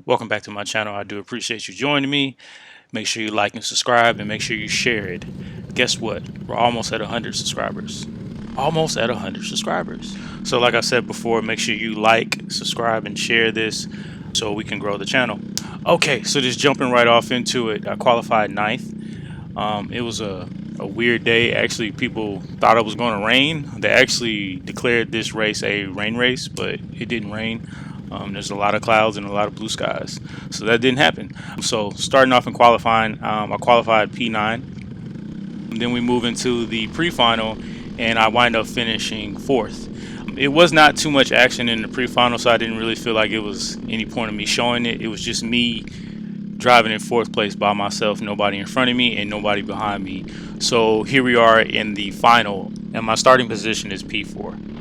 Welcome back to my channel. I do appreciate you joining me. Make sure you like and subscribe, and make sure you share it. Guess what? We're almost at 100 subscribers. Almost at 100 subscribers. So like I said before, make sure you like, subscribe, and share this so we can grow the channel. Okay, so just jumping right off into it, I qualified 9th. It was a weird day. Actually, people thought it was going to rain. They actually declared this race a rain race, but it didn't rain. There's a lot of clouds and a lot of blue skies, so that didn't happen. So starting off in qualifying, I qualified P9. And then we move into the pre-final, and I wind up finishing 4th. It was not too much action in the pre-final, so I didn't really feel like it was any point of me showing it. It was just me driving in 4th place by myself, nobody in front of me and nobody behind me. So here we are in the final, and my starting position is P4.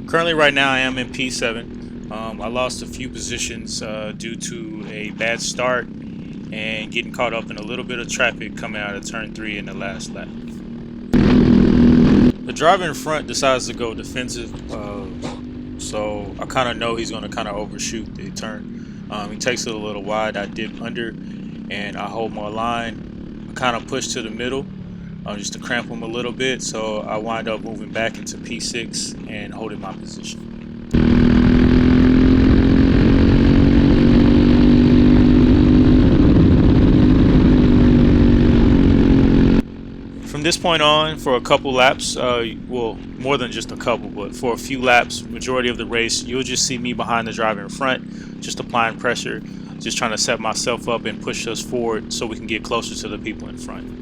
Currently, right now, I am in P7. I lost a few positions due to a bad start and getting caught up in a little bit of traffic coming out of turn 3 in the last lap. The driver in front decides to go defensive, so I kind of know he's going to kind of overshoot the turn. He takes it a little wide. I dip under and I hold my line. I kind of push to the middle just to cramp him a little bit, so I wind up moving back into P6 and holding my position. From this point on, for a couple laps, well, more than just a couple, but for a few laps, majority of the race, you'll just see me behind the driver in front, just applying pressure, just trying to set myself up and push us forward so we can get closer to the people in front.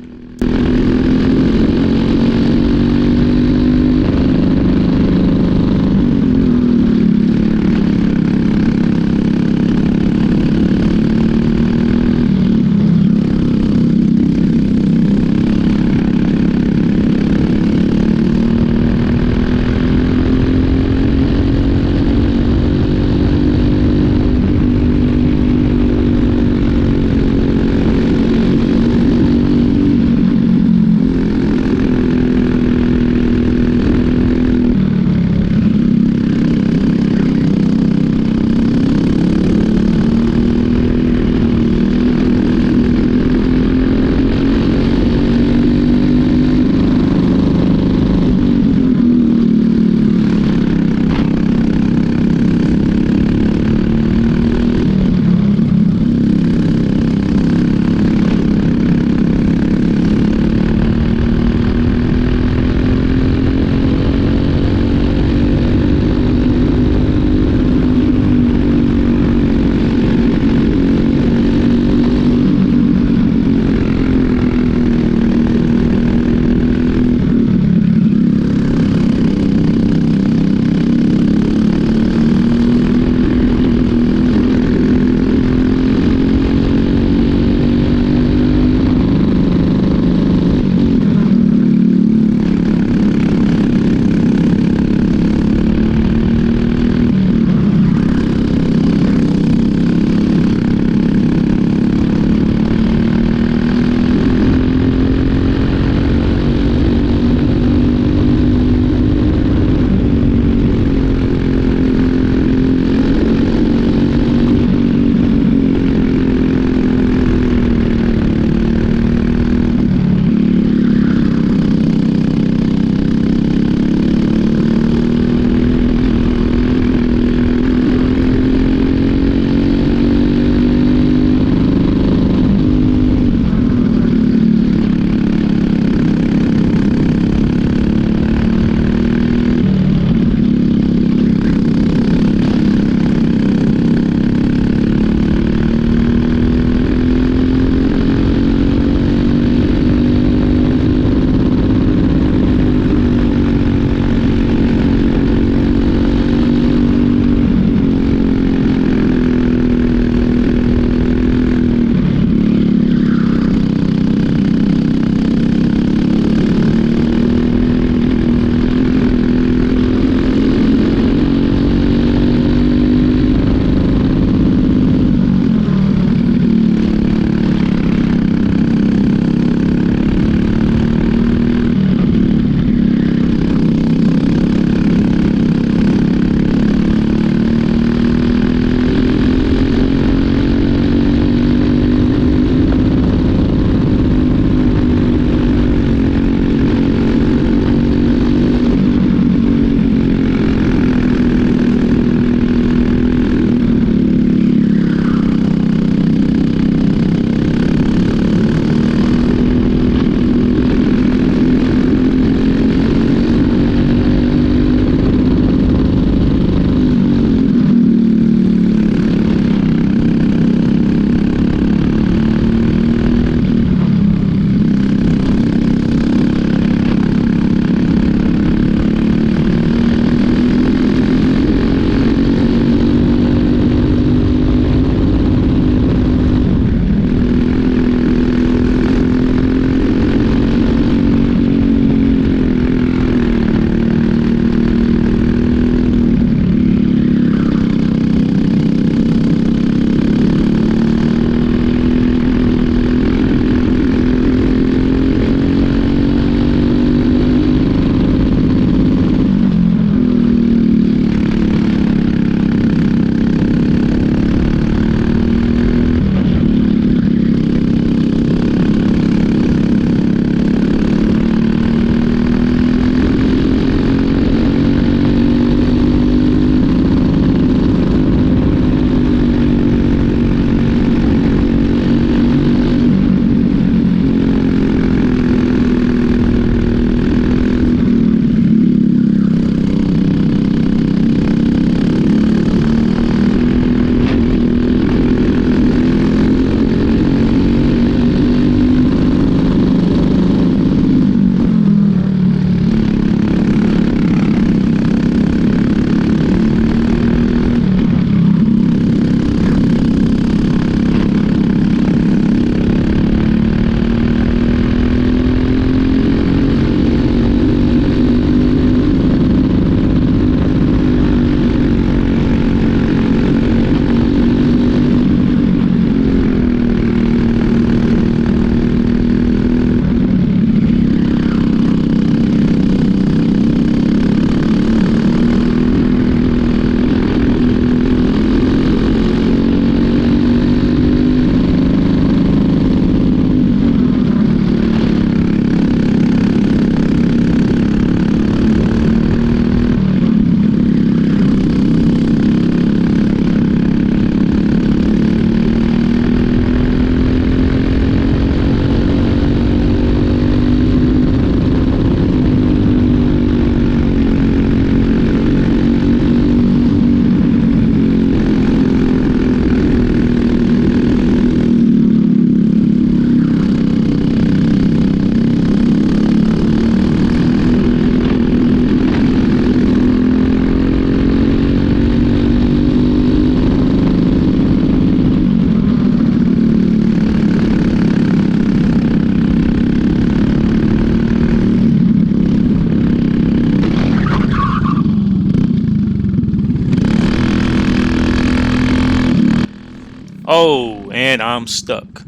Oh, and I'm stuck.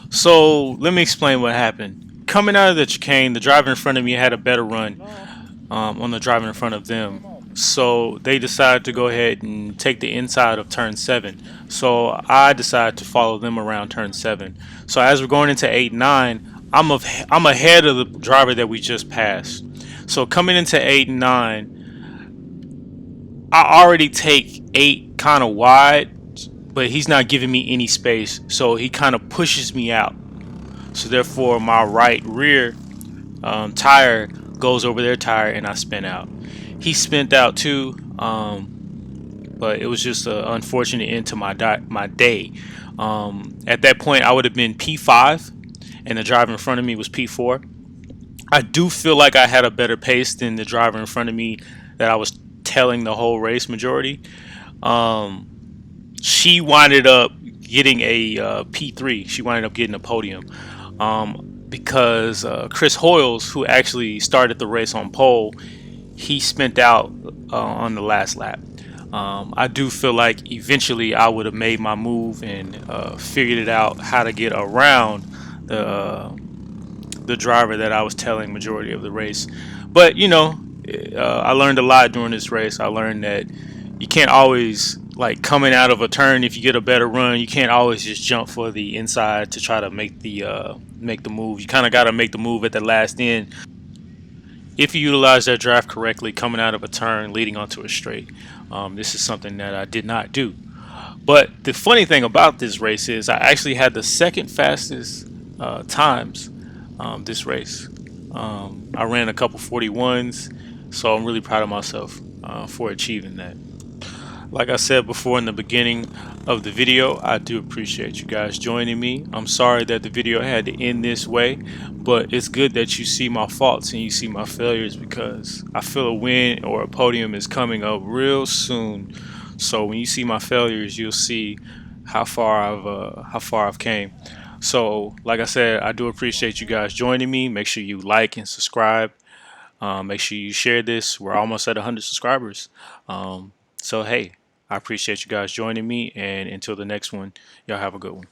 So let me explain what happened. Coming out of the chicane, the driver in front of me had a better run on the driver in front of them. So they decided to go ahead and take the inside of turn 7. So I decided to follow them around turn 7. So as we're going into 8 9, I'm ahead of the driver that we just passed. So coming into 8 9, I already take 8 kind of wide, but he's not giving me any space. So he kind of pushes me out. So therefore my right rear tire goes over their tire and I spin out. He spent out too, but it was just an unfortunate end to my day. At that point, I would have been P5, and the driver in front of me was P4. I do feel like I had a better pace than the driver in front of me that I was telling the whole race majority. She winded up getting a P3. She winded up getting a podium. Because Chris Hoyles, who actually started the race on pole, he spent out on the last lap. I do feel like eventually I would have made my move and figured it out how to get around the driver that I was telling majority of the race. But I learned a lot during this race. I learned that you can't always, like, coming out of a turn, if you get a better run, you can't always just jump for the inside to try to make the move. You kind of got to make the move at the last end if you utilize that draft correctly coming out of a turn leading onto a straight. This is something that I did not do. But the funny thing about this race is I actually had the second fastest times this race. I ran a couple 41s, so I'm really proud of myself for achieving that. Like I said before in the beginning of the video, I do appreciate you guys joining me. I'm sorry that the video had to end this way, but it's good that you see my faults and you see my failures, because I feel a win or a podium is coming up real soon. So when you see my failures, you'll see how far I've came. So like I said, I do appreciate you guys joining me. Make sure you like and subscribe. Make sure you share this. We're almost at 100 subscribers. So hey, I appreciate you guys joining me, and until the next one, y'all have a good one.